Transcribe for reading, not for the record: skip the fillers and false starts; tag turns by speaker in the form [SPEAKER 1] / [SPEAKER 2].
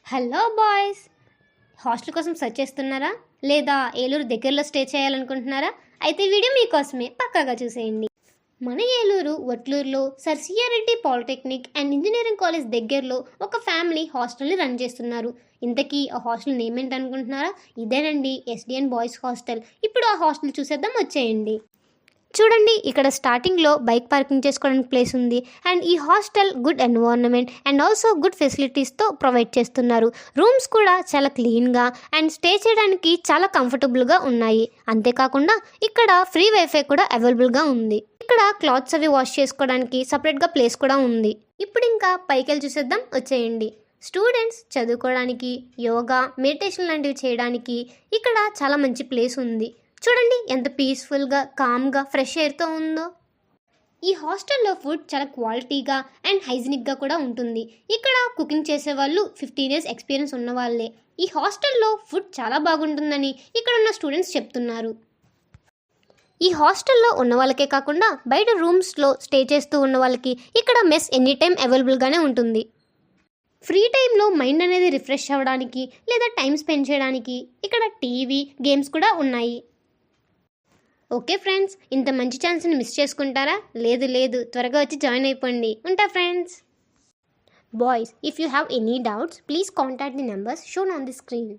[SPEAKER 1] Hello boys, hostel కోసం search చేస్తున్నారా లేదా ఏలూరు దగ్గరలో స్టే చేయాలనుకుంటున్నారా? అయితే వీడియో మీకోసమే, పక్కాగా చూసేయండి. మన Eluru వట్లూరులో sir CR Reddy polytechnic and engineering college దగ్గరలో ఒక ఫ్యామిలీ హాస్టల్ని రన్ చేస్తున్నారు. ఇంతకీ ఆ హాస్టల్ నేమ్ ఏంటనుకుంటున్నారా? ఇదేనండి, ఎస్డిఎన్ బాయ్స్ హాస్టల్. ఇప్పుడు ఆ హాస్టల్ చూసేద్దాం, వచ్చేయండి. చూడండి, ఇక్కడ స్టార్టింగ్లో బైక్ పార్కింగ్ చేసుకోవడానికి ప్లేస్ ఉంది. అండ్ ఈ hostel good environment and also good ఫెసిలిటీస్తో ప్రొవైడ్ చేస్తున్నారు. రూమ్స్ కూడా చాలా క్లీన్గా అండ్ స్టే చేయడానికి చాలా కంఫర్టబుల్గా ఉన్నాయి. అంతేకాకుండా ఇక్కడ ఫ్రీ వైఫై కూడా అవైలబుల్గా ఉంది. ఇక్కడ క్లాత్స్ అవి వాష్ చేసుకోవడానికి సపరేట్గా ప్లేస్ కూడా ఉంది. ఇప్పుడు ఇంకా పైకి చూసేద్దాం, వచ్చేయండి. స్టూడెంట్స్ చదువుకోవడానికి, యోగా, మెడిటేషన్ లాంటివి చేయడానికి ఇక్కడ చాలా మంచి ప్లేస్ ఉంది. చూడండి ఎంత పీస్ఫుల్గా, కామ్గా, ఫ్రెష్ ఎయిర్తో ఉందో. ఈ హాస్టల్లో ఫుడ్ చాలా క్వాలిటీగా అండ్ హైజీనిక్గా కూడా ఉంటుంది. ఇక్కడ కుకింగ్ చేసేవాళ్ళు 15 years ఎక్స్పీరియన్స్ ఉన్న వాళ్ళే. ఈ హాస్టల్లో ఫుడ్ చాలా బాగుంటుందని ఇక్కడ ఉన్న స్టూడెంట్స్ చెప్తున్నారు. ఈ హాస్టల్లో ఉన్న వాళ్ళకే కాకుండా బయట రూమ్స్లో స్టే చేస్తూ ఉన్న వాళ్ళకి ఇక్కడ మెస్ ఎనీ టైం అవైలబుల్గానే ఉంటుంది. ఫ్రీ టైంలో మైండ్ అనేది రిఫ్రెష్ అవ్వడానికి లేదా టైం స్పెండ్ చేయడానికి ఇక్కడ టీవీ, గేమ్స్ కూడా ఉన్నాయి. ఓకే ఫ్రెండ్స్, ఇంత మంచి ఛాన్స్ని మిస్ చేసుకుంటారా? లేదు, త్వరగా వచ్చి జాయిన్ అయిపోండి. ఉంటా friends. Boys, if you have any doubts, please contact the numbers shown on the screen.